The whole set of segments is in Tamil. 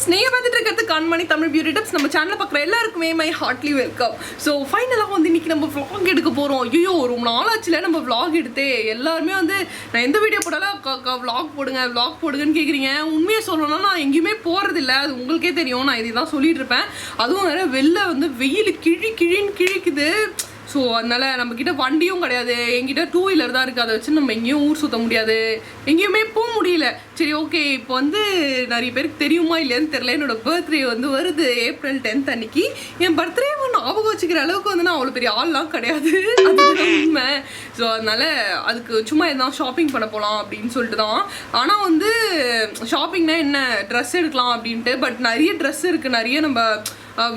ஃப்ரெண்ட்ஸ், நீங்க பார்த்துட்டு இருக்கிறது கண்மணி தமிழ் பியூட்டி டிப்ஸ். நம்ம சேனலை பார்க்குற எல்லாருக்குமே மை ஹார்ட்லி வெல்கம். ஸோ ஃபைனலாக வந்து இன்னைக்கு நம்ம vlog எடுக்க போகிறோம். ஐயோ, ரொம்ப நாளாச்சுல நம்ம vlog எடுத்து. எல்லாருமே வந்து நான் எந்த வீடியோ போட்டாலும் vlog போடுங்கன்னு கேட்குறீங்க. உண்மையை சொல்லணும்னா நான் எங்கேயுமே போகிறதில்ல, அது உங்களுக்கே தெரியும். நான் இதை தான் சொல்லிட்டு இருப்பேன். அதுவும் வேற வெளில வந்து வெயில் கிழின்னு கிழிக்குது. ஸோ அதனால் நம்மக்கிட்ட வண்டியும் கிடையாது, என்கிட்ட 2 வீலர் தான் இருக்குது. அதை வச்சு நம்ம எங்கேயும் ஊர் சுற்ற முடியாது, எங்கேயுமே போக முடியல. சரி, ஓகே, இப்போ வந்து நிறைய பேருக்கு தெரியுமா இல்லையான்னு தெரியல, என்னோட பர்த்டே வந்து வருது April 10th அன்னைக்கு. என் பர்த்டே ஞாபகம் வச்சுக்கிற அளவுக்கு வந்து நான் அவ்வளோ பெரிய ஆள்லாம் கிடையாது, அதுதான் உண்மை. ஸோ அதனால் அதுக்கு சும்மா எதாவது ஷாப்பிங் பண்ண போகலாம் அப்படின்னு சொல்லிட்டு தான். ஆனால் வந்து ஷாப்பிங்னா என்ன, ட்ரெஸ் எடுக்கலாம் அப்படின்ட்டு. பட் நிறைய ட்ரெஸ் இருக்குது, நிறைய நம்ம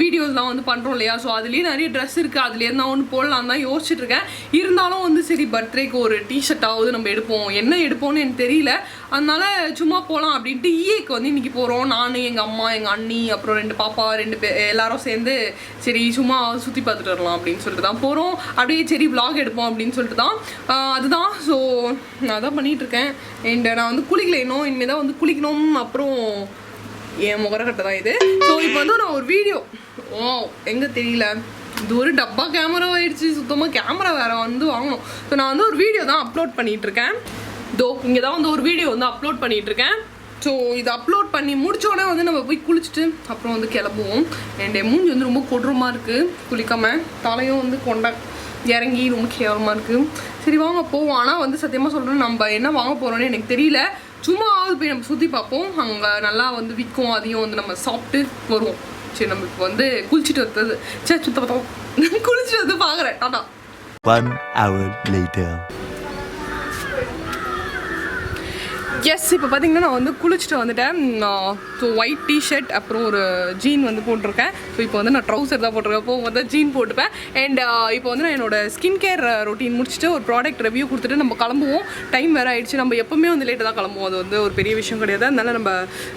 வீடியோஸ்லாம் வந்து பண்ணுறோம் இல்லையா. ஸோ அதுலேயே நிறைய ட்ரெஸ் இருக்குது, அதுலேருந்து நான் ஒன்று போடலாம் தான் யோசிச்சுட்ருக்கேன். இருந்தாலும் வந்து சரி, பர்த்டேக்கு ஒரு டிஷர்ட்டாவது நம்ம எடுப்போம். என்ன எடுப்போம்னு எனக்கு தெரியல, அதனால சும்மா போகலாம் அப்படின்ட்டு ஈஏக்கு வந்து இன்றைக்கி போகிறோம். நான், எங்கள் அம்மா, எங்கள் அண்ணி, அப்புறம் 2 பாப்பா, 2 பேர் எல்லாரும் சேர்ந்து சரி சும்மா சுற்றி பார்த்துட்டு வரலாம் அப்படின்னு சொல்லிட்டு தான் போகிறோம். அப்படியே சரி vlog எடுப்போம் அப்படின்னு சொல்லிட்டு தான் அதுதான். ஸோ நான் அதான் பண்ணிகிட்ருக்கேன். அண்ட் நான் வந்து குளிக்கல இன்னும், இனிமேல் தான் வந்து குளிக்கணும். அப்புறம் என் முகரக்கட்டை தான் இது. ஸோ இப்போ வந்து நான் ஒரு வீடியோ எங்கே தெரியல, இது ஒரு டப்பா கேமரா ஆயிடுச்சு, சுத்தமாக கேமரா வேறு வந்து வாங்கணும். ஸோ நான் வந்து ஒரு வீடியோ தான் அப்லோட் பண்ணிகிட்ருக்கேன். இங்கே தான் வந்து ஒரு வீடியோ வந்து அப்லோட் பண்ணிகிட்ருக்கேன். ஸோ இதை அப்லோட் பண்ணி முடித்தோடனே வந்து நம்ம போய் குளிச்சுட்டு அப்புறம் வந்து கிளம்புவோம். என் மூஞ்சி வந்து ரொம்ப கொடூரமாக இருக்குது, குளிக்காமல் தலையும் வந்து இறங்கி ரொம்ப கேவலமாக இருக்குது. சரி வாங்க போவோம். ஆனால் வந்து சத்தியமாக சொல்கிறேன், நம்ம என்ன வாங்க போகிறோன்னு எனக்கு தெரியல. சும்மா போய் நம்ம சுற்றி பார்ப்போம், அங்கே நல்லா வந்து விற்கும், அதையும் வந்து நம்ம சாப்பிட்டு வருவோம். சரி, நம்ம இப்போ வந்து குளிச்சுட்டு வந்தது குளிச்சுட்டு வந்து பார்க்குறேன். டாடா. 1 hour later. எஸ், இப்போ பார்த்தீங்கன்னா நான் வந்து குளிச்சுட்டு வந்துட்டேன். ஸோ ஒயிட் டிஷர்ட் அப்புறம் ஒரு ஜீன் வந்து போட்டிருக்கேன். ஸோ இப்போ வந்து நான் ட்ரௌசர் தான் போட்டிருக்கேன், போகும் வந்து ஜீன் போட்டுப்பேன். அண்ட் இப்போ வந்து நான் என்னோட ஸ்கின் கேர் ரொட்டீன் முடிச்சுட்டு ஒரு ப்ராடக்ட் ரிவ்யூ கொடுத்துட்டு நம்ம கிளம்புவோம். டைம் வேறு ஆகிடுச்சு, நம்ம எப்போவுமே வந்து லேட்டாக தான் கிளம்புவோம், அது வந்து ஒரு பெரிய விஷயம் கிடையாது. அதனால நம்ம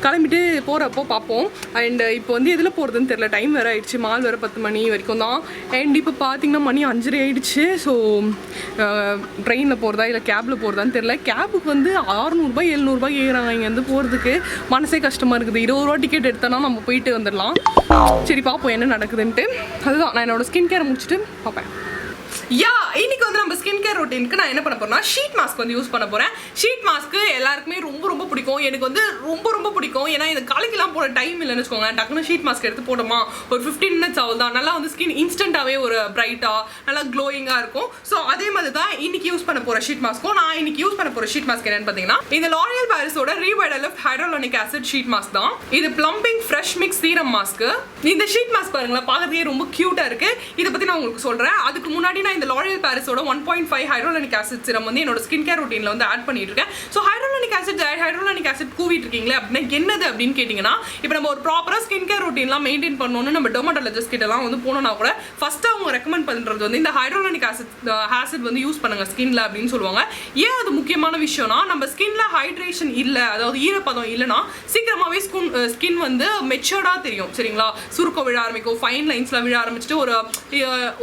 கிளம்பிட்டு போகிறப்போ பார்ப்போம். அண்ட் இப்போ வந்து எதில் போகிறதுன்னு தெரியல, டைம் வேறு ஆகிடுச்சு, மால் வேறு 10 மணி வரைக்கும் தான். அண்ட் இப்போ பார்த்தீங்கன்னா மணி 5:30 ஆகிடுச்சு. ஸோ ட்ரெயினில் போகிறதா இல்லை கேபில் போகிறதான்னு தெரியல. கேபுக்கு வந்து 600 700 கேட்குறாங்க இங்கேருந்து போகிறதுக்கு. மனசே கஷ்டமாக இருக்குது. 20 ரூபா டிக்கெட் எடுத்தோன்னா நம்ம போயிட்டு வந்துடலாம். சரி பார்ப்போம் என்ன நடக்குதுன்ட்டு. அதுதான் நான் என்னோடய ஸ்கின் கேரை முடிச்சுட்டு பார்ப்பேன். இன்னைக்கு வந்து நம்ம ஸ்கின் கேர் ரொட்டீனுக்கு நான் என்ன பண்ண போறேன்னா ஷீட் மாஸ்க் வந்து யூஸ் பண்ண போறேன். ஷீட் மாஸ்க்கு எல்லாருக்குமே ரொம்ப பிடிக்கும், எனக்கு வந்து ரொம்ப பிடிக்கும். ஏன்னா இது காலைக்கெல்லாம் போட டைம் இல்லைன்னு வச்சுக்கோங்க, டக்குனு ஷீட் மாஸ்க் எடுத்து போட்டோமா ஒரு 15 minutes ஆகுது தான், நல்லா வந்து ஸ்கின் இன்ஸ்டன்ட்டாகவே ஒரு பிரைட்டாக நல்லா க்ளோயிங்காக இருக்கும். ஸோ அதே மாதிரி தான் இன்னைக்கு யூஸ் பண்ண போகிற ஷீட் மாஸ்க்கும். நான் இன்னைக்கு யூஸ் பண்ண போகிற ஷீட் மாஸ்க் என்னன்னு பார்த்தீங்கன்னா இந்த L'Oréal Parisோட ரீவைடலிஃப்ட் ஹைட்ரோலானிக் ஆசிட் ஷீட் மாஸ்க் தான். இது plumbing fresh mix serum mask. இந்த ஷீட் மாஸ்க் பாருங்களேன், பார்க்கறதுக்கே ரொம்ப க்யூட்டாக இருக்குது. இதை பற்றி நான் உங்களுக்கு சொல்கிறேன். அதுக்கு முன்னாடி நான் இந்த L'Oréal Parisோட 1.5 ஹைட்ரோலானிக் ஆசிட் சீரம் வந்து என்னோட ஸ்கின் கேர் ரொட்டீனில் வந்து ஆட் பண்ணிட்டு இருக்கேன். ஸோ ஹைட்ரோலானிக் ஆசிட் கூவிட்டு இருக்கீங்களே அப்படின்னா என்னது அப்படின்னு கேட்டிங்கன்னா, இப்போ நம்ம ஒரு ப்ராப்பராக ஸ்கின் கேர் ரொட்டீன்லாம் மெயின்டைன் பண்ணணும்னு நம்ம டெர்மட்டாலஜிஸ்ட் கிட்டலாம் வந்து போனோம்னா கூட ஃபஸ்ட்டு அவங்க ரெக்கமெண்ட் பண்ணுறது வந்து இந்த ஹைட்ரோலானிக் ஆசிட் வந்து யூஸ் பண்ணுங்க ஸ்கின்ல அப்படின்னு சொல்லுவாங்க. ஏன் அது முக்கியமான விஷயம்னா, நம்ம ஸ்கின்ல ஹைட்ரேஷன் இல்லை, அதாவது ஈரப்பதம் இல்லைன்னா சீக்கிரமாகவே ஸ்கின் வந்து மெச்சூர்டாக தெரியும். சரிங்களா, சுருக்கம் விழ ஆரம்பிக்கும், ஃபைன் லைன்ஸ்லாம் விழ ஆரம்பிச்சுட்டு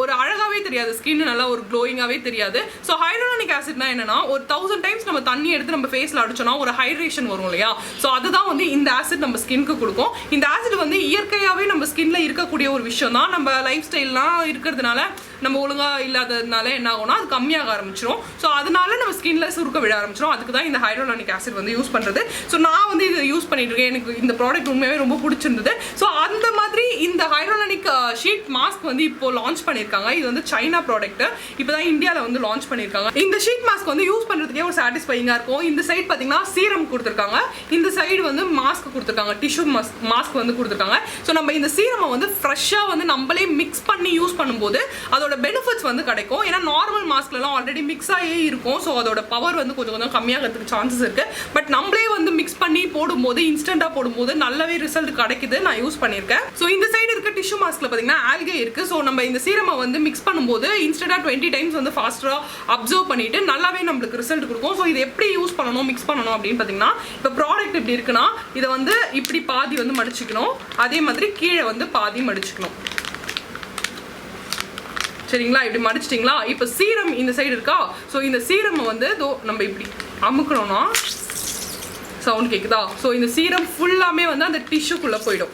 ஒரு அழகாகவே தெரியாது, ஸ்கின் நல்லா ஒரு க்ளோயிங்காகவே தெரியாது. ஸோ ஹைட்ரோலானிக் ஆசிட்னா என்னன்னா, ஒரு 1000 டைம்ஸ் நம்ம தண்ணி எடுத்து நம்ம ஃபேஸில் அடிச்சோம்னா ஒரு ஹைட்ரேஷன் வரும் இல்லையா. ஸோ அதுதான் வந்து இந்த ஆசிட் நம்ம ஸ்கின்க்கு கொடுக்கும். இந்த ஆசிட் வந்து இயற்கையாகவே நம்ம ஸ்கின்ல இருக்கக்கூடிய ஒரு விஷயம் தான். நம்ம லைஃப் ஸ்டைல்லாம் இருக்கிறதுனால, நம்ம ஒழுங்காக இல்லாததுனால என்ன ஆகும்னா அது கம்மியாக ஆரம்பிச்சிடும். ஸோ அதனால நம்ம ஸ்கின்ல சுருக்க விட ஆரம்பிச்சிடும். அதுக்கு தான் இந்த ஹைட்ரோலானிக் ஆசிட் வந்து யூஸ் பண்ணுறது. ஸோ நான் வந்து இதை யூஸ் பண்ணிட்டு இருக்கேன். எனக்கு இந்த ப்ராடக்ட் உண்மையாகவே ரொம்ப பிடிச்சிருந்தது. ஸோ அந்த மாதிரி இந்த ஹைட்ரோலானிக் ஷீட் மாஸ்க் வந்து இப்போ லான்ச் பண்ணியிருக்காங்க. இது வந்து சைனா ப்ராடக்ட், இப்போ தான் இந்தியாவில் வந்து லான்ச் பண்ணியிருக்காங்க. இந்த ஷீட் மாஸ்க் வந்து யூஸ் பண்ணுறதுக்கே ஒரு சாட்டிஸ்ஃபைங்காக இருக்கும். இந்த சைடு பார்த்தீங்கன்னா சீரம் கொடுத்துருக்காங்க, இந்த சைடு வந்து மாஸ்க் கொடுத்துருக்காங்க, டிஷ்யூ மாஸ்க் வந்து கொடுத்துருக்காங்க. ஸோ நம்ம இந்த சீரமை வந்து ஃப்ரெஷ்ஷாக வந்து நம்மளே மிக்ஸ் பண்ணி யூஸ் பண்ணும்போது அதோட பெனிஃபிட்ஸ் வந்து கிடைக்கும். ஏன்னா நார்மல் மாஸ்க்லாம் ஆல்ரெடி மிக்ஸ் ஆகி இருக்கும். ஸோ அதோட பவர் வந்து கொஞ்சம் கம்மியாகிறதுக்கு சான்சஸ் இருக்குது. பட் நம்மளே வந்து மிக்ஸ் பண்ணி போடும்போது, இன்ஸ்டண்ட்டாக போடும்போது நல்லாவே ரிசல்ட் கிடைக்குது. நான் யூஸ் பண்ணியிருக்கேன். ஸோ இந்த சைடு இருக்க டிஷ்யூ மாஸ்கில் பார்த்தீங்கன்னா ஆல்கே இருக்குது. ஸோ நம்ம இந்த சீரமை வந்து மிக்ஸ் பண்ணும்போது இன்ஸ்டண்ட்டாக 20 டைம்ஸ் வந்து ஃபாஸ்ட்டாக அப்சர்வ் பண்ணிட்டு நல்லாவே நம்மளுக்கு ரிசல்ட் கொடுக்கும். ஸோ இது எப்படி யூஸ் பண்ணணும், மிக்ஸ் பண்ணணும் அப்படின்னு பார்த்தீங்கன்னா, இப்போ ப்ராடக்ட் எப்படி இருக்குன்னா, இதை வந்து இப்படி பாதி வந்து மடிச்சுக்கணும், அதே மாதிரி கீழே வந்து பாதி மடிச்சுக்கணும். சரிங்களா, இப்படி மடிச்சிட்டிங்களா. இப்போ சீரம் இந்த சைடு இருக்கா. ஸோ இந்த சீரமை வந்து நம்ம இப்படி அமுக்கணும்னா சவுண்ட் கேட்குதா? ஸோ இந்த சீரம் ஃபுல்லாமே வந்து அந்த டிஷ்யூக்குள்ளே போயிடும்.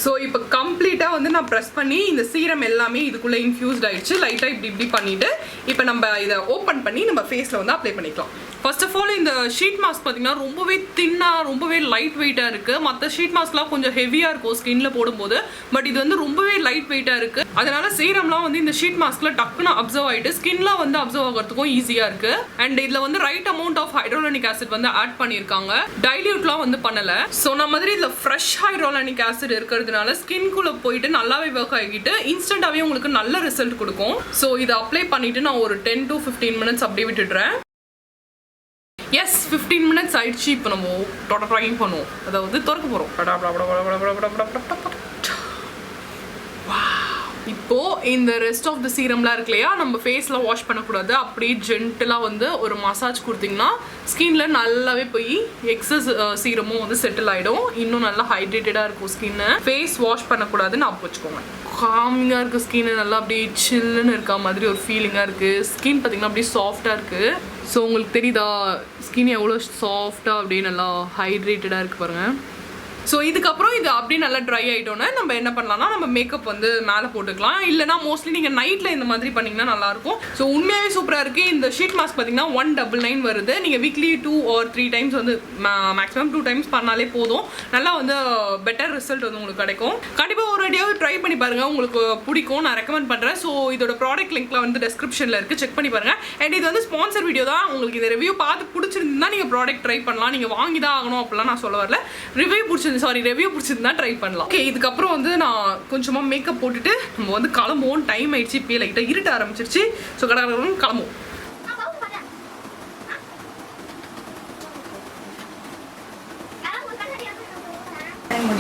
ஸோ இப்போ கம்ப்ளீட்டாக வந்து நான் ப்ரெஸ் பண்ணி இந்த சீரம் எல்லாமே இதுக்குள்ளே இன்ஃப்யூஸ்ட் ஆயிடுச்சு. லைட்டாக இப்படி பண்ணிவிட்டு இப்போ நம்ம இதை ஓப்பன் பண்ணி நம்ம ஃபேஸில் வந்து அப்ளை பண்ணிக்கலாம். ஃபர்ஸ்ட் ஆஃப் ஆல் இந்த ஷீட் மாஸ்க் பார்த்தீங்கன்னா ரொம்பவே தின்னாக ரொம்பவே லைட் வெயிட்டாக இருக்குது. மற்ற ஷீட் மாஸ்க்லாம் கொஞ்சம் ஹெவியாக இருக்கும் ஸ்கின்ல போடும்போது. பட் இது வந்து ரொம்பவே லைட் வெயிட்டாக இருக்குது. அதனால சீரம்லாம் வந்து இந்த ஷீட் மாஸ்கில் டக்குன்னு அப்சர்வ் ஆகிட்டு ஸ்கின்லாம் வந்து அப்சர்வ் ஆகிறதுக்கும் ஈஸியாக இருக்குது. அண்ட் இதில் வந்து ரைட் அமௌண்ட் ஆஃப் ஹைட்ரோலானிக் ஆசிட் வந்து ஆட் பண்ணியிருக்காங்க. டைல்யூட்லாம் வந்து பண்ணலை. சொன்ன மாதிரி இதில் ஃப்ரெஷ் ஹைட்ரோலானிக் ஆசிட் இருக்கிறதுனால ஸ்கின்குள்ளே போயிட்டு நல்லாவே ஒர்க் ஆகிட்டு இன்ஸ்டன்டாகவே உங்களுக்கு நல்ல ரிசல்ட் கொடுக்கும். ஸோ இதை அப்ளை பண்ணிவிட்டு நான் ஒரு 10 to 15 minutes அப்படியே விட்டுடுறேன். எஸ் 15 minutes ஆயிடுச்சு. இப்போ நம்ம ட்ரைங் பண்ணுவோம். அதாவது திறக்க போகிறோம். இப்போ இந்த ரெஸ்ட் ஆஃப் த சீரம்லாம் இருக்கு இல்லையா, நம்ம ஃபேஸ்ல வாஷ் பண்ணக்கூடாது. அப்படியே ஜென்டலாக வந்து ஒரு மசாஜ் கொடுத்தீங்கன்னா ஸ்கின்ல நல்லாவே போய் எக்ஸஸ் சீரமும் வந்து செட்டில் ஆகிடும். இன்னும் நல்லா ஹைட்ரேட்டடாக இருக்கும் ஸ்கின்னு. ஃபேஸ் வாஷ் பண்ணக்கூடாதுன்னு ஞாபகம் வச்சுக்கோங்க. காமிங்காக இருக்குது ஸ்கின்னு, நல்லா அப்படியே சில்லுன்னு இருக்க மாதிரி ஒரு ஃபீலிங்காக இருக்குது. ஸ்கின் பார்த்தீங்கன்னா அப்படியே சாஃப்டாக இருக்குது. ஸோ உங்களுக்கு தெரியுதா ஸ்கின் எவ்வளோ சாஃப்டாக அப்படியே நல்லா ஹைட்ரேட்டடாக இருக்குது பாருங்கள். ஸோ இதுக்கப்புறம் இது அப்படியே நல்லா ட்ரை ஆகிட்டோன்னே நம்ம என்ன பண்ணலாம்னா நம்ம மேக்கப் வந்து மேலே போட்டுக்கலாம். இல்லைனா மோஸ்ட்லி நீங்கள் நைட்டில் இந்த மாதிரி பண்ணிங்கன்னா நல்லாயிருக்கும். ஸோ உண்மையாகவே சூப்பராக இருக்குது. இந்த ஷீட் மாஸ்க் பார்த்தீங்கன்னா 199 வருது. நீங்கள் வீக்லி 2 or 3 times வந்து மேக்ஸிமம் 2 times பண்ணாலே போதும். நல்லா வந்து பெட்டர் ரிசல்ட் வந்து உங்களுக்கு கிடைக்கும். கண்டிப்பாக ஒரு ஐடியாவது ட்ரை பண்ணி பாருங்கள், உங்களுக்கு பிடிக்கும். நான் ரெக்கமெண்ட் பண்ணுறேன். ஸோ இதோட ப்ராடக்ட் லிங்க்ல வந்து டிஸ்கிரிப்ஷனில் இருக்குது, செக் பண்ணி பாருங்கள். அண்ட் இது வந்து ஸ்பான்சர் வீடியோ தான். உங்களுக்கு இந்த ரிவ்யூ பார்த்து பிடிச்சிருந்தா நீங்கள் ப்ராடக்ட் ட்ரை பண்ணலாம். நீங்கள் வாங்கி தான் ஆகணும் அப்படிலாம் நான் சொல்ல வரல. ரிவ்யூ பிடிச்சிருந்தா ட்ரை பண்ணலாம். ஓகே, இதுக்கப்புறம் வந்து நான் கொஞ்சமாக மேக்கப் போட்டுட்டு நம்ம வந்து கிளம்புவோம். டைம் ஆயிடுச்சு. இப்போ லைட்டாக இருட்ட ஆரம்பிச்சிருச்சு. ஸோ கடற்கரை கிளம்புவோம்.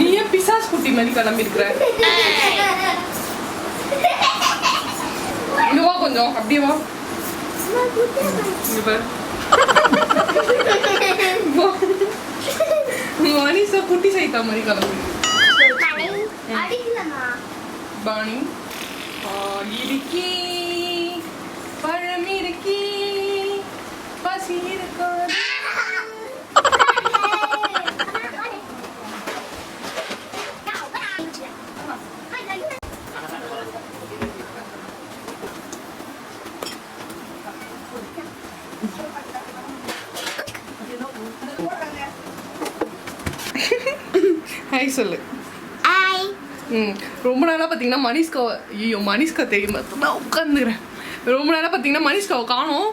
நீ ஏன் பிசாஸ் குட்டி மாதிரி கிளம்பி இருக்கிற? இங்க வா, கொஞ்சம் அப்படியே வா. இங்க பாரு. மனிஷா குட்டி சைத்தா மாதிரி கிளம்பி. பாணி இருக்கி பழம் இருக்கி பசி இருக்காது. ஹாய் சொல்லு. ஹாய். ரொம்ப நாளாக பார்த்தீங்கன்னா மனிஷ்கா தெரியுமா நான் உட்காந்துக்கிறேன். ரொம்ப நாளாக பார்த்தீங்கன்னா மனிஷ்காவை காணோம்.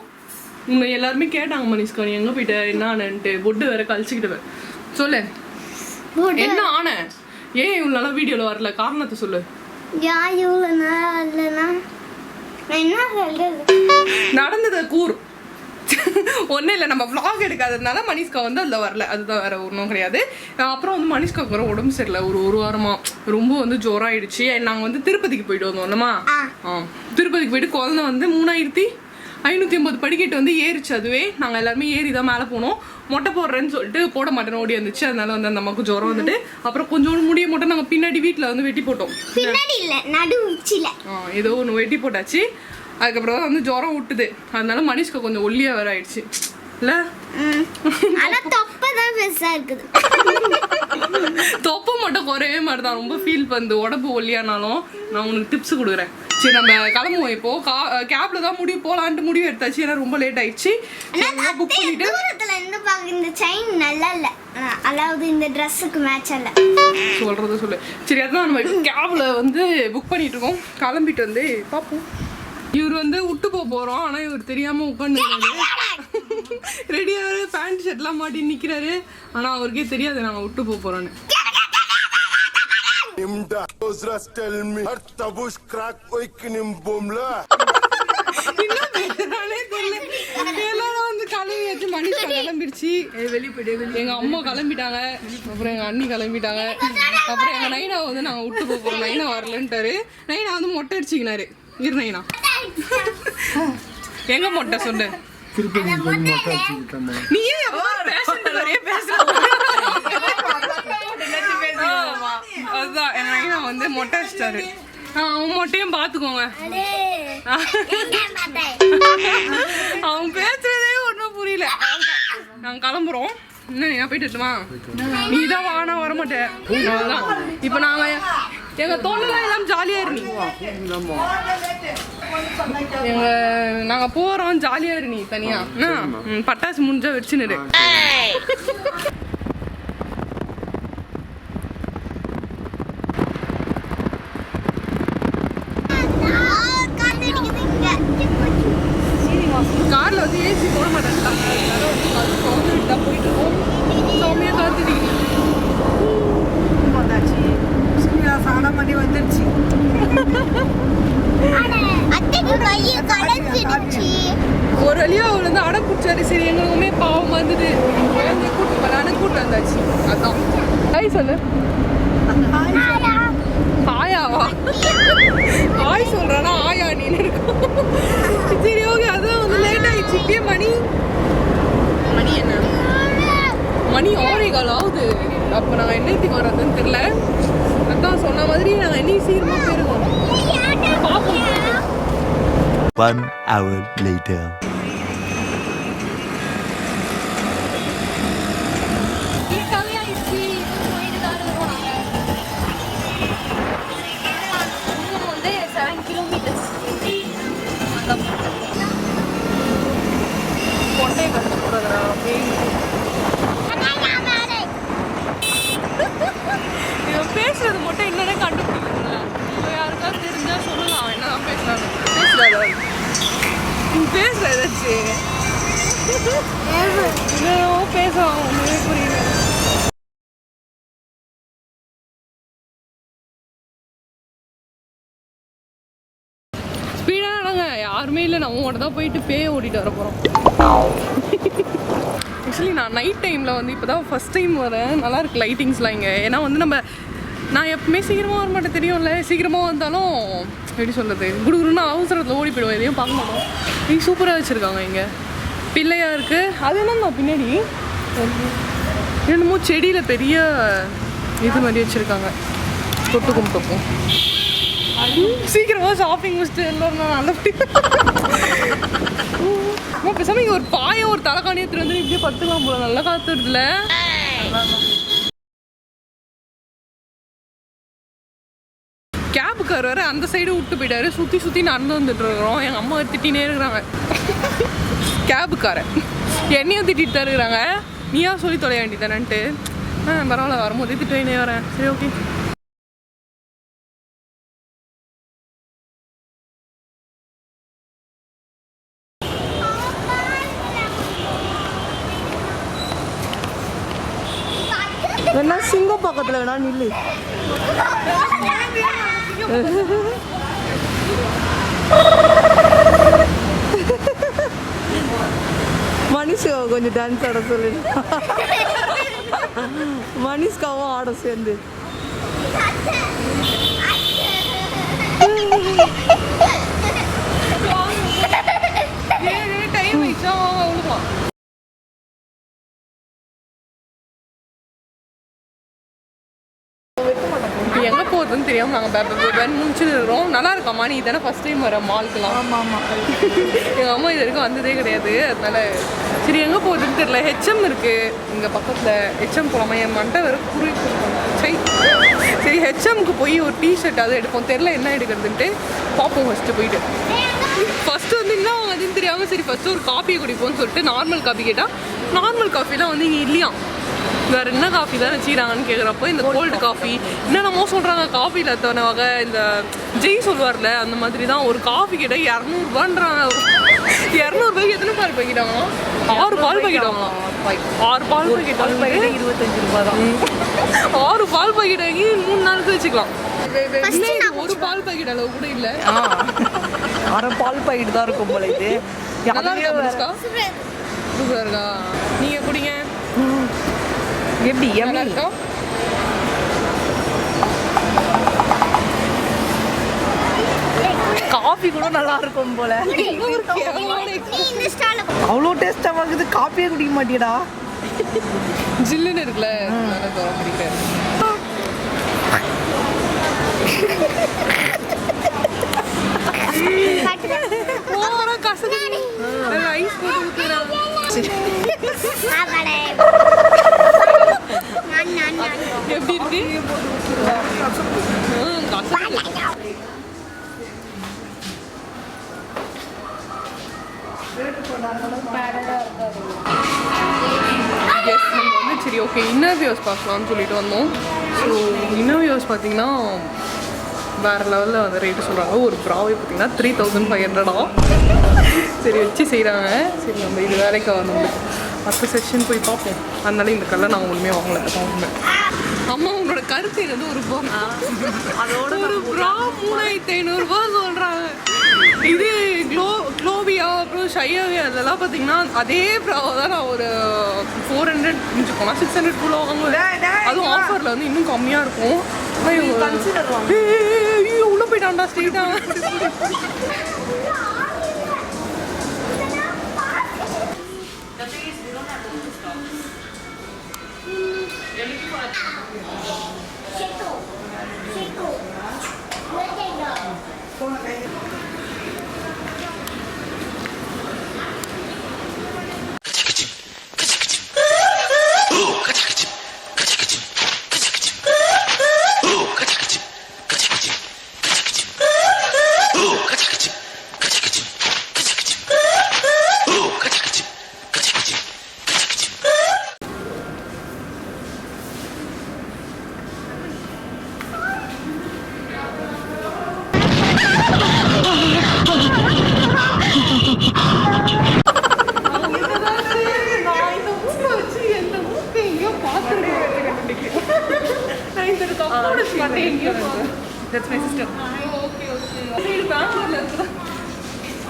உன்னை எல்லாருமே கேட்டாங்க, மனிஷ்கா நீ எங்கே போயிட்ட, என்ன ஆனன்ட்டு. பொட்டு வேற கழிச்சுக்கிட்டுவேன். சொல்லு என்ன ஆன, ஏன் இவ்வளோ நாளாக வீடியோவில் வரல, காரணத்தை சொல்லு. நடந்ததை கூறு. ஒன்றும் இல்லை, நம்ம vlog எடுக்காததுனால மனிஷ்கா வந்து அதில் வரல, அதுதான் வேறு ஒன்றும் கிடையாது. அப்புறம் வந்து மனிஷ்காவுக்கு வர உடம்பு சரியில்லை. ஒரு வாரமாக ரொம்ப வந்து ஜோரம் ஆயிடுச்சு. நாங்கள் வந்து திருப்பதிக்கு போயிட்டு வந்தோம் இல்லைம்மா. திருப்பதிக்கு போயிட்டு குழந்தை வந்து 3550 படிக்கட்டு வந்து ஏறிச்சு. அதுவே நாங்கள் எல்லாருமே ஏறி தான் மேலே போனோம். மொட்டை போடுறேன்னு சொல்லிட்டு போட மாட்டேன்னு ஓடி வந்துச்சு. அதனால வந்து அந்த அம்மாவுக்கு ஜுரம் வந்துட்டு அப்புறம் கொஞ்சோண்டு முடிய மட்டும் நாங்கள் பின்னாடி வீட்டில் வந்து வெட்டி போட்டோம். ஏதோ ஒன்று வெட்டி போட்டாச்சு. அதுக்கப்புறம் வந்து ஜுரம் விட்டுது. அதனால மனிஷ்கா கொஞ்சம் ஒல்லியாக வேற ஆயிடுச்சு இல்லை? தொப்பை மட்டும் குறையவே மாதிரி தான். ரொம்ப ஃபீல் பண்ணுது உடம்பு ஒல்லியானாலும். நான் உங்களுக்கு டிப்ஸ் கொடுக்குறேன். சரி நம்ம கிளம்புவோம். இப்போ கேப்ல தான் முடிவு முடிவு எடுத்தாச்சு. ஏன்னா ரொம்ப லேட் ஆயிடுச்சு. புக் பண்ணிட்டு இந்த செயின் நல்லா இல்ல, அதாவது இந்த ட்ரெஸ்ஸுக்கு மேட்ச் இல்ல. சொல்றத சொல்லு. சரி, அதான் நம்ம கேப்ல வந்து புக் பண்ணிட்டு இருக்கோம். கிளம்பிட்டு வந்து பார்ப்போம். இவர் வந்து விட்டு போறோம். ஆனா இவர் தெரியாம உட்காந்து ரெடியாரு, பேண்ட் ஷர்ட்லாம் மாட்டி நிக்கிறாரு. ஆனா அவருக்கே தெரியாது நாங்க விட்டு போறோம்னு. எல்லாரும் வந்து கிளம்பியாச்சு. மனிஷா கிளம்பிடுச்சு. எங்க அம்மா கிளம்பிட்டாங்க. அப்புறம் எங்க அண்ணி கிளம்பிட்டாங்க. அப்புறம் எங்க நைனா வந்து நாங்க விட்டு போறோம். நைனா வரலன்ட்டாரு. நைனா வந்து மொட்டை அடிச்சுக்கினாரு. இரு நைனா, எங்க மொட்டை சொல்லு. நீ அதுதான் என் நைனா வந்து மொட்டை அடிச்சிட்டாரு. அவன் மொட்டையும் பாத்துக்கோங்க. அவன் பேசுறதே ஒன்றும் புரியல. நாங்க கிளம்புறோம். என்ன நான் போயிட்டு வரட்டுமா? நீ தான் வானா வர மாட்டேன். அவ்வளவுதான். இப்போ நாங்க எங்க தோணலாம் எல்லாம் ஜாலியா இரு நீ. நாங்க போறோம் ஜாலியா இரு நீ தனியா. பட்டாசு முடிஞ்சா வச்சு நிறு. கார்ல வந்து ஏசி போட மாட்டேன்ட்டாங்க. போயிட்டு இருக்கோம். சௌமியா காத்துடி சாணமணி வந்துருச்சு. ஒரு வழியா அவர் வந்து அடம் பிடிச்சாரு. சரி எங்களுக்குமே பாவம் வந்தது. குழந்தைய கூட்டு போறான்னு கூட்டு வந்தாச்சு. அதான் ஹாய் சொல்லு. ஆயாவா? ஆய் சொல்றானா ஆயா நீ இருக்கும். சரி ஓகே. அதான் வந்து லேட் ஆயிடுச்சு. இப்பயே மணி என்ன மணி 6:15 ஆகுது. அப்போ நாங்கள் என்னத்துக்கு வர்றதுன்னு தெரியல. அதான் சொன்ன மாதிரி நாங்கள் என்னையும் சீக்கிரமா போயிருக்கோம். பார்ப்போம். 1 hour later. கொண்டையை கஷ்டப்படுறா இவன் பேசுறது மட்டும் என்னன்னே கண்டுபிடிக்கல. யாருக்காவது தெரிஞ்சா சொல்லலாம். அவன் என்னதான் பேசுறாங்க. பேசுற ஏதாச்சும் என்னவோ பேசுவான். ஒன்றுமே புரியல. ஸ்பீடாக நடங்க. யாருமே இல்லை. நம்ம மட்டும் தான் போயிட்டு பேய ஓட்டிட்டு வர போகிறோம். ஆக்சுவலி நான் நைட் டைமில் வந்து இப்போ தான் ஃபஸ்ட் டைம் வரேன். நல்லா இருக்கு லைட்டிங்ஸ்லாம் இங்கே. ஏன்னா வந்து நான் எப்பவுமே சீக்கிரமாக வர மாட்டேன் தெரியும்ல. சீக்கிரமாக வந்தாலும் எப்படி சொல்கிறது, குடுகுடுன்னு அவசரத்தில் ஓடி போயிடுவோம். எதையும் பார்க்க மாட்டோம். இங்கே சூப்பராக வச்சுருக்காங்க. இங்கே பிள்ளையா இருக்குது. அது என்னன்னா பின்னாடி என்னமோ செடியில் பெரிய இது மாதிரி வச்சுருக்காங்க. தொட்டு கும்பிட்டுப்போம். சீக்கிரமாக ஷாப்பிங் முடிச்சுட்டு எல்லோரும் நல்ல பேசாமல் இங்கே ஒரு பாயம் ஒரு தலைக்காணி எடுத்துட்டு வந்து இப்படியே படுத்துக்கலாம் போல. நல்லா காற்று வருதுல. கேபுக்கார் வேறு அந்த சைடு விட்டு போயிட்டாரு. சுற்றி சுற்றி நடந்து வந்துட்டு இருக்கிறோம். எங்கள் அம்மா திட்டினே இருக்கிறாங்க. கேபுக்காரன் என்னையும் திட்டிட்டு தான் இருக்கிறாங்க. நீயா சொல்லி தொலைய வேண்டியதானன்ட்டு. பரவாயில்ல, வரும்போதே திட்டுவேனே வரேன். சரி ஓகே. வேணா சிங்கம் பக்கத்தில் வேணா நில்லு. மனிஷா கொஞ்சம் டான்ஸ் ஆட சொல்லு. மனிஷ்காவும் ஆட சேர்ந்து. டைம் ஆயிடுச்சா அவ்வளோதான். எங்கே போகுதுன்னு தெரியாமல் நாங்கள் முடிச்சுட்டு இருக்கிறோம். நல்லா இருக்கா நீ தானே ஃபஸ்ட் டைம் வர மால்க்கெலாம்? ஆமாம் ஆமாம். எங்கள் அம்மா இது வரைக்கும் வந்ததே கிடையாது. அதனால சரி எங்கே போகுதுன்னு தெரியல. ஹெச்எம் இருக்குது இங்கே பக்கத்தில். ஹெச்எம் போகலாமா? என் மண்டை வேறு சரி ஹெச்எம்க்கு போய் ஒரு டிஷர்ட் அதை எடுப்போம். தெரில என்ன எடுக்கிறதுன்ட்டு பார்ப்போம். ஃபஸ்ட்டு போயிட்டு ஃபஸ்ட்டு வந்து என்ன அதுன்னு தெரியாமல் சரி ஃபஸ்ட்டு ஒரு காஃபியை குடிப்போம்னு சொல்லிட்டு நார்மல் காஃபி கேட்டால் நார்மல் காஃபிலாம் வந்து இங்கே இல்லையா. வேறு என்ன காஃபி தான் வச்சுக்கிறாங்கன்னு கேட்குறப்போ இந்த கோல்டு காஃபி என்னென்னமோ சொல்கிறாங்க. காஃபியில் எத்தனை வகை இந்த ஜெய் சொல்லுவார்ல அந்த மாதிரி தான். ஒரு காஃபி கேட்டால் 200ரூபான்றாங்க. 200ரூபாய்க்கு எத்தனை பால் பாக்கிட்டாங்களா? 6 பால் பாக்கிட்டாங்களாம். 6 பால் பாக்கிட் 25 ரூபா தான். 6 பால் பாக்கிட் வாங்கி 3 நாளுக்கு வச்சுக்கலாம். ஒரு பால் பாக்கிட் அளவு கூட இல்லை. அரை பால் பாக்கெட் தான் இருக்கும் போல. இது நல்லா இருக்கா? சூப்பராக இருக்கா? நீங்கள் குடிங்க. எப்படி நல்லா இருக்கா? காஃபி கூட நல்லா இருக்கும் போல. அவ்வளோ டேஸ்டா வாங்குது. காஃபியே குடிக்க மாட்டியடா. ஜில்லுன்னு இருக்குல்ல. நல்லா தர பிடிக்காது. கசக்கு ஐஸ் போட்டு ஊத்துறாங்க. எஸ் நம்ம வந்து சரி ஓகே இன்னர் வியூஸ் பார்க்கலாம்னு சொல்லிட்டு வந்தோம். ஸோ இன்னர் வியூஸ் பார்த்தீங்கன்னா வேறு லெவலில் வந்து ரேட்டு சொல்கிறாங்க. ஒரு ப்ராவே பார்த்தீங்கன்னா 3500 சரி வச்சு செய்கிறாங்க. சரி நம்ம இது வேலைக்கு வரணும், மற்ற செக்ஷன் போய் பார்ப்போம். அதனால இந்த கல்லை நான் உண்மையாக வாங்கலை வாங்கினேன். அம்மா உங்களோட கருத்து வந்து ஒரு அதோட ஒரு ப்ரா 3500 சொல்கிறாங்க. இது க்ளோவியா அப்புறம் ஷையாவியா அதெல்லாம் பார்த்தீங்கன்னா அதே ப்ராவை தான் நான் ஒரு 400 முடிஞ்சு போனால் 600 கூட வாங்குவேன். அதுவும் ஆஃபரில் வந்து இன்னும் கம்மியாக இருக்கும். உள்ள போயிட்டான்டா ஸ்ட்ரெயிட்டா.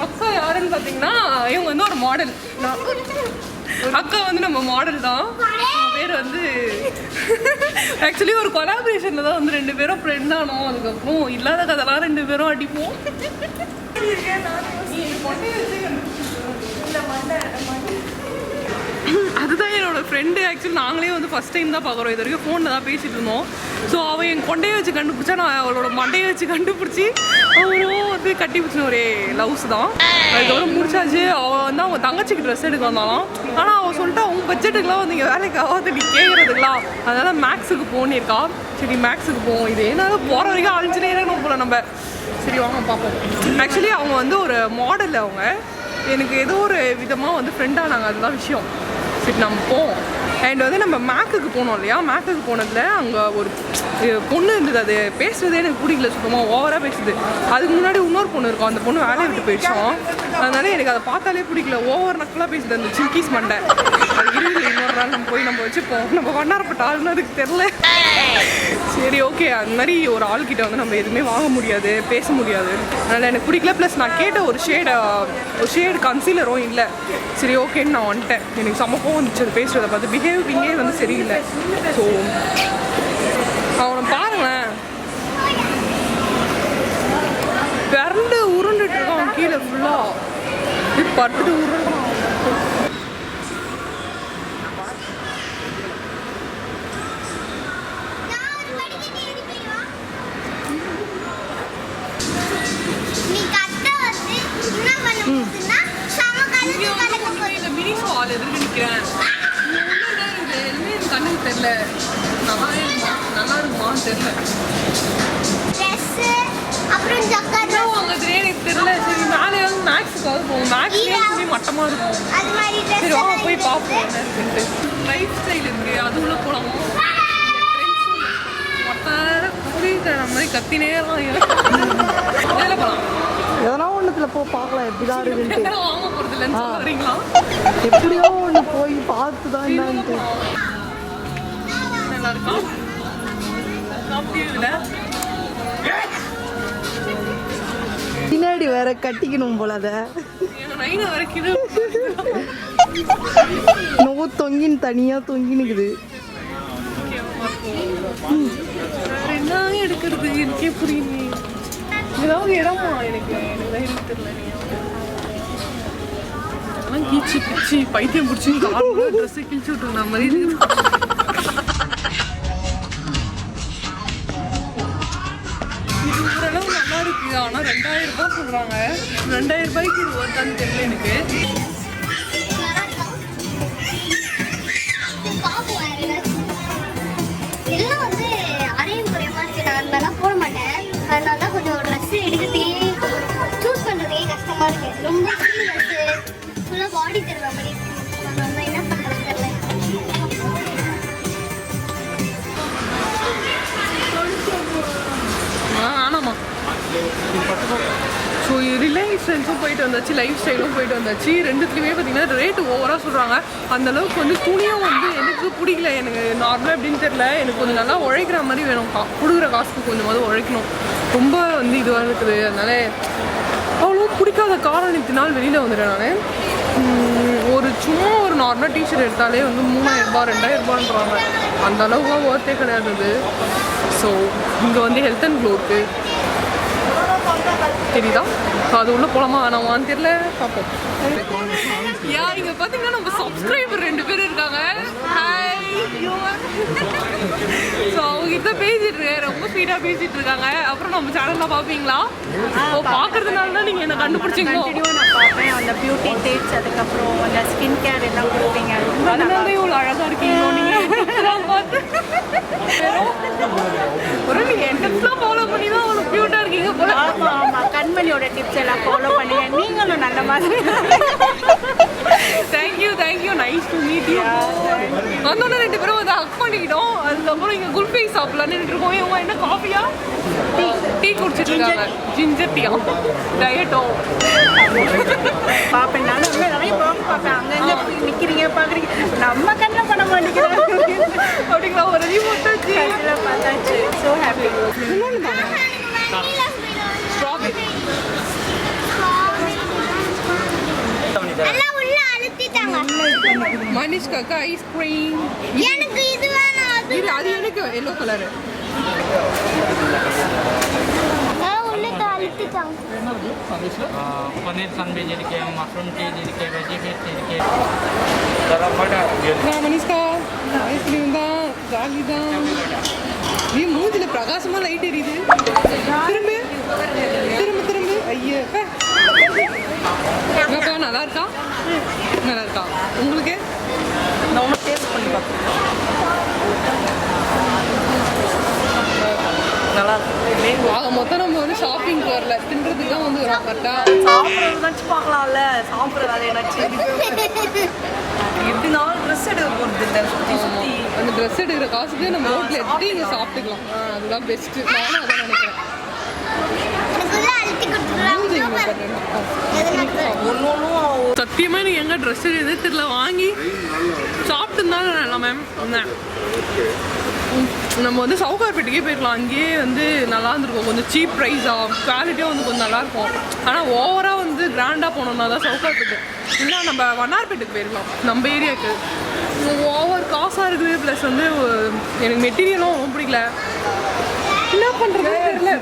அக்கா யாருன்னு பார்த்தீங்கன்னா இவங்க வந்து ஒரு மாடல். அக்கா வந்து நம்ம மாடல் தான். பேர் வந்து ஆக்சுவலி ஒரு கொலாபரேஷனில் தான் வந்து 2 பேரும் ஃப்ரெண்ட் ஆனோம். அதுக்கப்புறம் இல்லாத கதெல்லாம் 2 பேரும் அடிப்போம். அதுதான் என்னோட ஃப்ரெண்டு. ஆக்சுவலி நாங்களே வந்து ஃபஸ்ட் டைம் தான் பார்க்குறோம். இது வரைக்கும் ஃபோனில் தான் பேசிகிட்டு இருந்தோம். ஸோ அவள் என் கொண்டையை வச்சு கண்டுபிடிச்சா, நான் அவளோட மண்டையை வச்சு கண்டுபிடிச்சி அவரும் வந்து கட்டி பிடிச்சின ஒரே லவ்ஸ் தான். அதுக்கப்புறம் முடிச்சாச்சு. அவள் வந்து அவங்க தங்கச்சிக்கு ட்ரெஸ் எடுக்க வந்தாலும், ஆனால் அவள் சொல்லிட்டு அவங்க பட்ஜெட்டுக்கெலாம் வந்து இங்கே வேலைக்கு ஆகாது நீ கேட்குறதுக்கெலாம். அதனால் மேக்ஸுக்கு போனிருக்கா. சரி மேக்ஸுக்கு போவோம். இது ஏன்னாலும் போகிற வரைக்கும் அழிஞ்சுனே இருக்கணும் போல நம்ம. சரி வாங்க பார்ப்போம். ஆக்சுவலி அவங்க வந்து ஒரு மாடல். அவங்க எனக்கு ஏதோ ஒரு விதமாக வந்து ஃப்ரெண்டானாங்க. அதுதான் விஷயம். சரி நம்ம போவோம். அண்ட் வந்து நம்ம மேக்குக்கு போனோம் இல்லையா, மேக்குக்கு போனதில் அங்கே ஒரு பொண்ணு இருந்தது. அது பேசுகிறதே எனக்கு பிடிக்கல, சுத்தமாக ஓவராக பேசுது. அதுக்கு முன்னாடி இன்னொரு பொண்ணு இருக்கும். அந்த பொண்ணு வேலையை விட்டு போயிடுச்சோம். அதனால எனக்கு அதை பார்த்தாலே பிடிக்கல. ஓவர் நக்கலாக பேசுது அந்த சில்கீஸ் மண்டை. அது இருபது இன்னொரு நாள் நம்ம போய் நம்ம வச்சுப்போம். நம்ம வண்ணாரப்பட்ட ஆளுன்னு அதுக்கு தெரில. சரி ஓகே, அந்த மாதிரி ஒரு ஆள்கிட்ட வந்து நம்ம எதுவுமே வாங்க முடியாது, பேச முடியாது. அதனால் எனக்கு பிடிக்கல. ப்ளஸ் நான் கேட்ட ஒரு ஷேடு கன்சீலரும் இல்லை. சரி ஓகேன்னு நான் வந்துட்டேன். எனக்கு செம்ம கோவம் வந்துச்சு அது பேசுகிறத பார்த்து. பிஹேவிங்கே வந்து சரியில்லை. ஸோ அவனை பாருங்களேன், பிறண்டு உருண்டுட்டு இருக்கான் கீழே ஃபுல்லாக பட்டு உருண்டான். கண்ணுக்கு தெரியல, நல்லா இருக்குமான்னு தெரியல. எனக்கு தெரியல. சரி மேலே வந்து மேக்ஸுக்காக போவோம். மேக்ஸ்லேயே மட்டமாக இருக்கும். சரி வாங்க போய் பார்ப்போம் என்ன இருக்குன்ட்டு. லைஃப் ஸ்டைல் இருக்கு, அது உள்ள போகலாமா? மொத்த புரியுது நம்ம மாதிரி கத்தினேலாம் இதில் போகலாம். எதனா ஒன்றுத்துல பார்க்கலாம் எப்படிதான் இருக்குன்ட்டு. வாங்க போகிறது இல்லைன்னு சொல்கிறீங்களா? எப்படியோ ஒன்று போய் பார்த்து தான் என்னான்ட்டு. நல்லா இருக்கா? சாப்பிட்டீங்களா? பின்னாடி வேற கட்டிக்கணும் போல. அதை நோ தொங்கின்னு தனியா தொங்கினுக்குது. என்ன எடுக்கிறது எனக்கே புரியல. ஏதாவது இடமா எனக்கு தெரியல. அதெல்லாம் கீச்சு கிச்சு பைத்தியம் பிடிச்சி ட்ரெஸ்ஸை கிழிச்சு விட்டுருந்த மாதிரி இருக்குது. ஓரளவு நல்லா இருக்கு. ஆனால் 2000 ரூபாய் சொல்கிறாங்க. 2000 ரூபாய்க்கு இது ஒருத்தான்னு தெரியல எனக்கு. எல்லாம் வந்து அரையும் குறையமா ட்ரெண்ட்ஸும் போயிட்டு வந்தாச்சு, லைஃப் ஸ்டைலும் போயிட்டு வந்தாச்சு. ரெண்டுத்துலேயுமே பார்த்தீங்கன்னா ரேட்டு ஓவராக சொல்கிறாங்க. அந்தளவுக்கு வந்து துணியும் வந்து எனக்கு பிடிக்கல. எனக்கு நார்மலாக எப்படின்னு தெரியல, எனக்கு கொஞ்சம் நல்லா உழைக்கிற மாதிரி வேணும். கொடுக்குற காசுக்கு கொஞ்சமாவது உழைக்கணும். ரொம்ப வந்து இதுவாக இருக்குது. அதனால் அவ்வளோ பிடிக்காத காரணத்தினால் வெளியில் வந்துட்டேன் நான். ஒரு சும்மா ஒரு நார்மலாக டிஷர்ட் எடுத்தாலே வந்து 3000 2000 அந்த அளவுக்கு ஒர்த்தே கிடையாது அது. ஸோ இங்கே வந்து ஹெல்த் அண்ட் க்ளோ இருக்குது, தெரியுதா? அது உள்ளே போகலாமா வேணாமான்னு தெரியல, பார்ப்போம். இங்கே பார்த்தீங்கன்னா நம்ம சப்ஸ்கிரைபர் 2 பேர் இருக்காங்க. ஹாய். ஸோ அவங்ககிட்ட பேசிட்டு இருக்கேன், ரொம்ப ஸ்வீட்டாக பேசிட்டு இருக்காங்க. அப்புறம் நம்ம சேனலில் பார்ப்பீங்களா? பார்க்கறதுனால தான் நீங்கள் என்ன கண்டுபிடிச்சிங்களோ? நான் பார்ப்பேன். அந்த பியூட்டி டிப்ஸ், அதுக்கப்புறம் அந்த ஸ்கின் கேர் எல்லாம் கொடுப்பீங்க. அதனால இவ்வளோ அழகாக இருக்கீங்களோ நீங்கள் பார்த்து. ஒரு நீங்கள் என் டிப்ஸ்லாம் ஃபாலோ பண்ணி தான் அவ்வளோ க்யூட்டாக இருக்கீங்க போல. ஆமாம் ஆமாம், கண்மணியோட டிப்ஸ் எல்லாம் ஃபாலோ பண்ணுங்க. நீங்களும் நல்ல மாதிரி. Thank you nice to meet you. வந்தோன்னே 2 பேரும் வந்து ஹக் பண்ணிக்கிட்டோம். அதுக்கப்புறம் இங்கே குல்ஃபி சாப்பிடலான்னு இருக்கோம். இவங்க என்ன காஃபியா டீ குடிச்சிட்டு இருக்காங்க. ஜிஞ்சர் டீயா டயட்டோ பார்ப்பேன். நானும் நிறைய பார்ப்பேன். அங்கங்கே நிற்கிறீங்க பார்க்குறீங்க, நம்ம கண்ணில் பண்ண மாட்டேங்கிறேன் அப்படிங்களா? ஒரு ரீ போட்டாச்சு, பார்த்தாச்சு. So happy. ஸ்ட்ராபெரி எல்லாம் உள்ள அழுத்திட்டாங்க. மனிஷ்காக்கு ஐஸ்கிரீம். எனக்கு இது வேணும், அது அது எனக்கு எல்லோ கலரு. உள்ள அழுத்திட்டாங்க. पनीर सैंडविच इनके मशरूम चीज इनके वेजी फिश इनके மனிஷ்கா ஐஸ்கிரீம் தான், ஜாலி தான். நீ மூஞ்சில பிரகாசமா லைட் எரியுது. திரும்ப ஐயப்பா. நல்லா இருக்கா? நல்லா இருக்கா உங்களுக்கு? நம்ம டேஸ்ட் பண்ணி பார்ப்போம். நல்லா இருக்கு. ஆக மொத்தம் நம்ம வந்து ஷாப்பிங் வரல, தின்றதுக்கு தான் வந்து வரோம். கரெக்டாக சாப்பிட்றது நினச்சி பார்க்கலாம்ல, சாப்பிட்ற வேலையை நினச்சி எப்படினாலும் ட்ரெஸ் எடுக்க போகிறது இல்லை. சுற்றி அந்த ட்ரெஸ் எடுக்கிற காசுக்கு நம்ம ரோட்டில் எடுத்து இங்கே சாப்பிட்டுக்கலாம். அதுதான் பெஸ்ட்டு. நானும் அதான் நினைக்கிறேன். சத்தியமா எனக்கு எங்க ட்ரெஸ் எது தெரியல, வாங்கி சாப்பிட்டு இருந்தாலும் எல்லாமே நம்ம வந்து சவுகார்பேட்டுக்கே போயிருக்கலாம். அங்கேயே வந்து நல்லா இருந்திருக்கும். கொஞ்சம் சீப் ப்ரைஸாக, குவாலிட்டியாக வந்து கொஞ்சம் நல்லாயிருக்கும். ஆனால் ஓவராக வந்து கிராண்டாக போனோம்னா தான் சவுகார்பேட்டு. இல்லை நம்ம வண்ணார்பேட்டுக்கு போயிருக்கலாம், நம்ம ஏரியாவுக்கு. ஓவர் காசாக இருக்குது. ப்ளஸ் வந்து எனக்கு மெட்டீரியலும் ரொம்ப பிடிக்கல. என்ன பண்ணுறது தெரியல.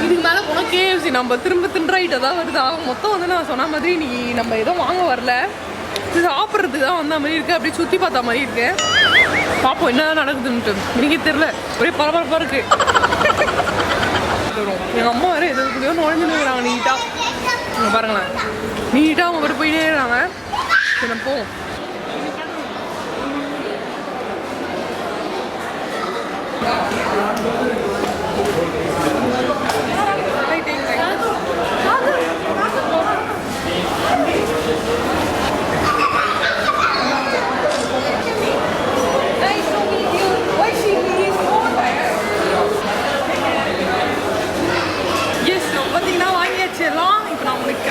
இதுக்கு மேலே போனால் KFC நம்ம திரும்ப தின்றாயிட்ட தான் வருதா. மொத்தம் வந்து நான் சொன்ன மாதிரி நீ நம்ம எதுவும் வாங்க வரல, இது சாப்பிட்றதுக்கு தான் வந்த மாதிரி இருக்குது. அப்படியே சுற்றி பார்த்த மாதிரி இருக்கு. பார்ப்போம் என்ன நடக்குதுன்ட்டு. எனக்கே தெரில, ஒரே பரபரப்பாக இருக்குது. எங்கள் அம்மா வேறு எதுக்குள்ளேயோ நுழைஞ்சுன்னு இருக்கிறாங்க நீட்டாக. இங்கே பாருங்களேன், நீட்டாக அவங்க வேறு போயிட்டே இருக்கிறாங்க. சரி போவோம்.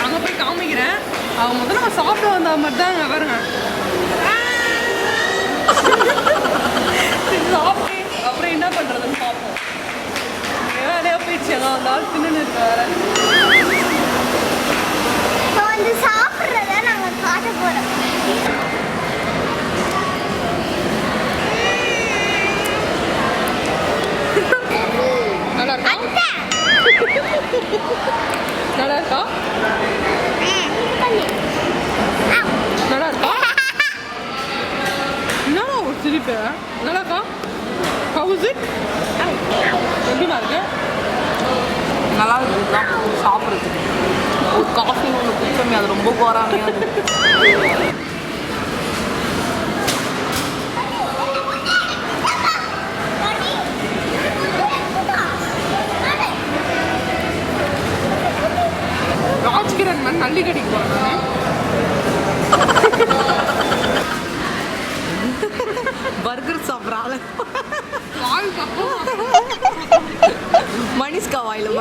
அங்கே போய் காமிக்கிறேன். அவங்க முதல்ல நம்ம சாப்பிட வந்த மாதிரி தான் அங்கே பாருங்க. சாப்பிட்டு அப்புறம் என்ன பண்ணுறதுன்னு பார்ப்போம். வேலையா போயிடுச்சு எல்லாம் வந்தாலும் தின்னு இருக்க வேற. வந்து சாப்பிட்றத நாங்கள் காட்ட போகிறோம். நல்லா இருக்கா? நல்லா இருக்கா? நல்லா இருக்கா? என்னடா ஒரு சிரிப்பு? நல்லா இருக்கா? How is it? எப்படிமா இருக்கு? நல்லா இருக்குது தான் சாப்பிட்றதுக்கு. ஒரு காஃபி ஒன்று குடிச்சோமே, அது ரொம்ப போராமையாக இருக்குது. ராஜ்கிரண் மாதிரி நல்லி கடிக்கு போகிறேன். பர்கர் சாப்பிட்றாள். வால் பக்கம் மனிஷ்கா வாயில்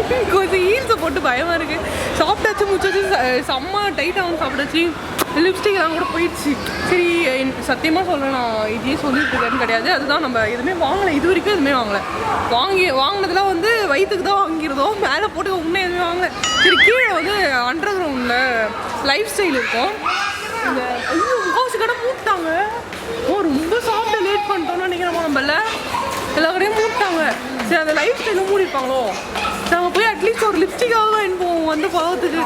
கொஞ்சம் ஹீல்ஸை போட்டு பயமாக இருக்குது. சாப்பிட்டாச்சு முச்சாச்சு, செம்ம டைட்டாகவும் சாப்பிட்டாச்சு. லிப்ஸ்டிக்லாம் கூட போயிடுச்சு. சரி சத்தியமாக சொல்கிறேன், நான் இதையே சொல்லிட்டு இருக்கேன்னு கிடையாது. அதுதான் நம்ம எதுவுமே வாங்கலை, இது வரைக்கும் எதுவுமே வாங்கலை. வாங்கினதுலாம் வந்து வயிற்றுக்கு தான் வாங்கியிருந்தோம், மேலே போட்டு உண்மை எதுவுமே வாங்கலை. சரி கீழே வந்து அண்டர் கிரவுண்டில் லைஃப் ஸ்டைல் இருக்கும். இந்த ஐயோ முக்கால்வாசி கடை மூட்டாங்க. ரொம்ப சாப்பிட்டு லேட் பண்ணிட்டோம்னு நினைக்கிறோமா நம்மள, எல்லா கடையும் மூட்டாங்க. சரி அந்த லைஃப் ஸ்டைலும் மூடிப்பாங்களோ, நாங்கள் போய் அட்லீஸ்ட் ஒரு லிப்ஸ்டிக்காக வாங்கிப்போம் வந்து பார்த்துட்டு.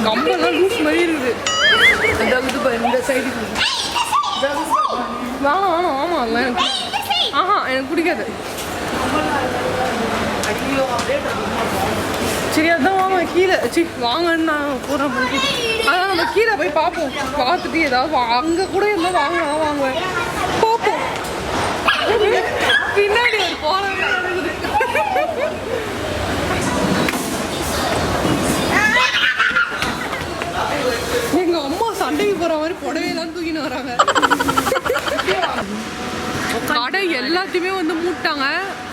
கம்பெல்லாம் லூஸ் மாதிரி இருக்குது. இந்த சைடு வேணாம் ஆமாம் அதெல்லாம் எனக்கு எனக்கு பிடிக்காது. சரி அதான் வாங்க கீழே வாங்கன்னு நான் போகிறேன். அதான் நம்ம கீழே போய் பார்ப்போம், பார்த்துட்டு ஏதாவது அங்கே கூட இருந்தால் வாங்கினா வாங்குவேன். பார்ப்போம். பின்னாடி ஒரு போகிறேன். எங்க அம்மா சண்டைக்கு போற மாதிரி புடவையெல்லாம் தூக்கின்னு வராங்க. கடை எல்லாத்தையுமே வந்து மூட்டாங்க.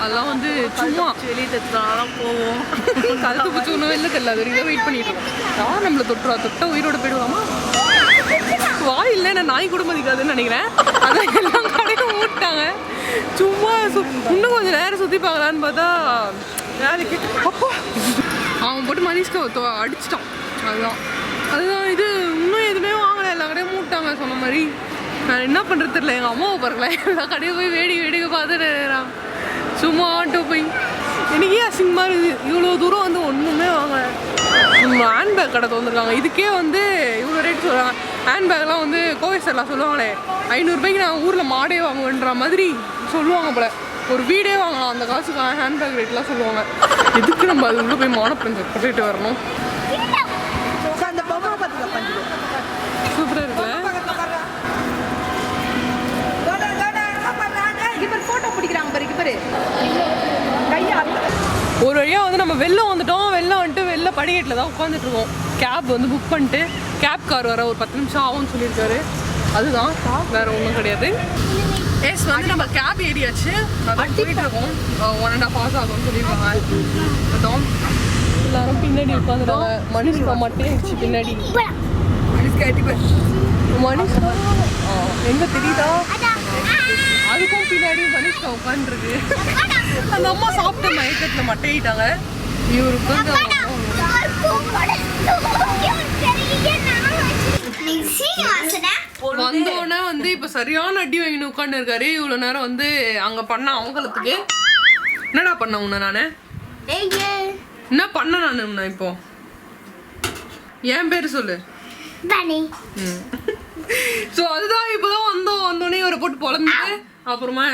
அதெல்லாம் வந்து சும்மா வெளியே தச்சுலாம் போவோம். கழுத்து பிடிச்சி ஒன்றும் வெளில தெரியல, அது வரைக்கும் வெயிட் பண்ணிட்டு இருக்கோம். யார் நம்மளை தொட்டா உயிரோட போயிடுவாமா? வாய் இல்லை, நான் நாய் கூட மதிக்காதுன்னு நினைக்கிறேன். அதான் எல்லாம் கடையும் மூட்டாங்க. சும்மா இன்னும் கொஞ்சம் நேரம் சுற்றி பார்க்கலான்னு பார்த்தா வேலைக்கு அப்பா அவன் போட்டு மனிஷ்க்கு அடிச்சிட்டான். அதுதான் இது இன்னும் எதுவுமே வாங்கலை, எல்லா கடையும் மூட்டாங்க. சொன்ன மாதிரி நான் என்ன பண்ணுறது தெரியல. எங்கள் அம்மாவை பாருங்களா, எல்லா கடையும் போய் வேடிக்கை பார்த்துட்டு சும்மா ஆட்டோ போய் எனக்கே அசிங்கமாக இருக்குது. இவ்வளோ தூரம் வந்து ஒன்றுமே வாங்கலை. ஹேண்ட்பேக் கடை வந்துருக்காங்க, இதுக்கே வந்து இவ்வளோ ரேட் சொல்கிறாங்க. ஹேண்ட்பேக்லாம் வந்து கோவைசர்லாம் சொல்லுவாங்களே 500 ரூபாய்க்கு நான் ஊரில் மாடே வாங்குவேன்ற மாதிரி சொல்லுவாங்க போல. ஒரு வீடே வாங்கலாம் அந்த காசுக்கு ஹேண்ட்பேக் ரேட்லாம் சொல்லுவாங்க. எதுக்கு நம்ம அது உள்ளே போய் மானப்பிரஞ்சு போட்டுட்டு வரணும்? அந்த பொம்மை பார்த்துக்க சூப்பராக இருக்குல்ல. போட்டோ பிடிக்கிறாங்க பாரு கையா. ஒரு வழியாக வந்து நம்ம வெளில வந்துட்டோம். வெளில வந்துட்டு வெளில படிக்கட்டில் தான் உட்காந்துட்டு இருக்கோம். கேப் வந்து புக் பண்ணிட்டு கேப் கார் வர ஒரு 10 நிமிஷம் ஆகும்னு சொல்லியிருக்காரு. அதுதான், வேற ஒன்றும் கிடையாது. எஸ் வந்து நம்ம கேப் ஏறியாச்சு, அதான் போயிட்டு இருக்கோம். 1.5 hours ஆகும்னு சொல்லியிருக்காங்க. அதான் எல்லாரும் பின்னாடி உட்காந்துட்டாங்க. மனுஷ்கா மட்டும் ஆயிடுச்சு பின்னாடி. மனுஷ்கா எங்க தெரியுதா? அதுக்கும் பின்னாடி மனுஷ்கா உட்காந்துருக்கு. அந்த அம்மா சாப்பிட்ட மயக்கத்தில் மட்டையிட்டாங்க. இவருக்கு வந்தோடனே வந்து இப்போ சரியான அடி வாங்கின்னு உட்காந்து இருக்காரு. இவ்வளோ நேரம் வந்து அங்கே பண்ண அவங்களுக்கு என்னடா பண்ண உன்ன நான் என்ன பண்ண நான் உன்ன இப்போ என் பேர் சொல்லு. ஸோ அதுதான் இப்போதான் வந்தோடனே இவரை போட்டு பொழந்துட்டு அப்புறமா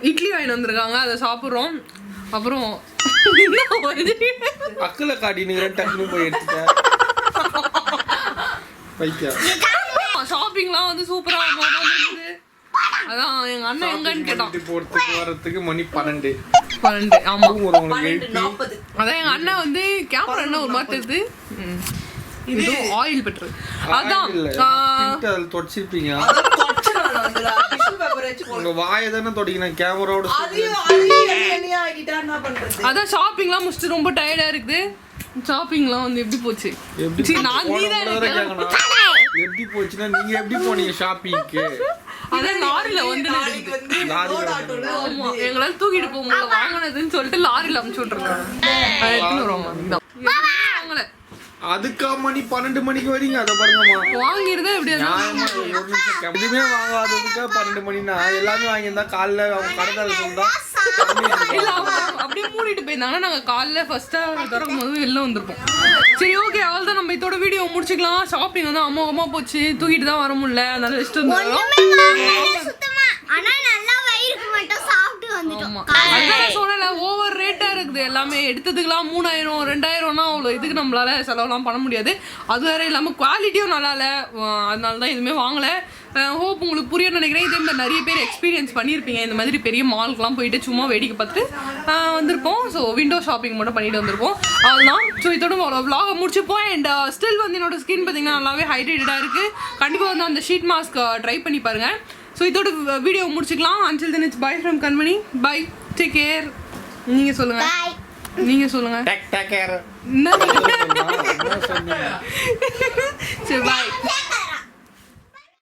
இட்லி வாங்கிட்டு வந்திருக்காங்க, அதை சாப்பிட்றோம். அப்புறம் அக்கலை காட்டினுங்கிற டக்குனு போய் எடுத்துட்டேன். ஷாப்பிங்லாம் வந்து சூப்பராக இருந்தது. அதான் எங்கள் அண்ணன் எங்கன்னு கேட்டான். போகிறதுக்கு வரத்துக்கு மணி 12. ஆமாம். 12:40. அதான் எங்கள் அண்ணன் வந்து கேமரா என்ன ஒரு மாதிரி தெரியுது. இது ஆயில் பெட்ரு. அதான் தொடச்சிருப்பீங்க. உங்க வாயை தானே தொடக்கணும் கேமராவோட. அதான் ஷாப்பிங்லாம் முடிச்சுட்டு ரொம்ப டயர்டா இருக்குது. ஷாப்பிங்லாம் வந்து எப்படி போச்சு? எப்படி போச்சுன்னா நீங்க எப்படி போனீங்க ஷாப்பிங்க்கு? அதான் லாரில வந்து எங்களால தூக்கிட்டு போக முடியல வாங்கினதுன்னு சொல்லிட்டு லாரில அமுச்சு விட்டுருக்காங்க. அதுக்கா மணி 12 மணிக்கு வரீங்க? அதை பாருங்கம்மா, வாங்கிருந்தா எப்படி எதுவுமே வாங்காததுக்கா 12 மணினா எல்லாமே வாங்கியிருந்தா காலைல அவங்க கடை சொல்றா அப்படியே மூடிட்டு போயிருந்தாங்கன்னா நாங்கள் காலைல ஃபர்ஸ்டா திறக்கும் போது வெளில வந்திருப்போம். சரி ஓகே, அவள் தான் நம்ம இதோட வீடியோ முடிச்சுக்கலாம். ஷாப்பிங் வந்து அமோகமாக போச்சு, தூக்கிட்டு தான் வர முடியல, அதனால ரெஸ்ட் வந்துடும். சொன்னல ஓவர் ரேட்டா இருக்குது எல்லாமே. எடுத்ததுக்கெல்லாம் 3000 2000னா அவ்வளோ இதுக்கு நம்மளால செலவெல்லாம் பண்ண முடியாது. அது வேற இல்லாமல் குவாலிட்டியும் நல்லா இல்லை, அதனால தான் எதுவுமே வாங்கலை. ஹோப் உங்களுக்கு புரியும்னு நினைக்கிறேன். இதே மாதிரி நிறைய பேர் எக்ஸ்பீரியன்ஸ் பண்ணியிருப்பீங்க, இந்த மாதிரி பெரிய மால்க்கெலாம் போயிட்டு சும்மா வேடிக்கை பார்த்துட்டு வந்திருப்போம். ஸோ விண்டோ ஷாப்பிங் மட்டும் பண்ணிட்டு வந்திருப்போம், அதுதான். ஸோ இதோட விலாகை முடிச்சுப்போம். அண்ட் ஸ்டில் வந்து என்னோட ஸ்கின் பார்த்தீங்கன்னா நல்லாவே ஹைட்ரேட்டடாக இருக்குது. கண்டிப்பாக வந்து அந்த ஷீட் மாஸ்க் ட்ரை பண்ணி பாருங்கள். ஸோ இதோட வீடியோ முடிச்சுக்கலாம். Until then it's bye from Kanmani. Bye, take care. நீங்கள் சொல்லுங்கள். நீங்க சொல்லுங்க. Take care. என்ன என்ன சொன்னீங்க? சரி பாய்.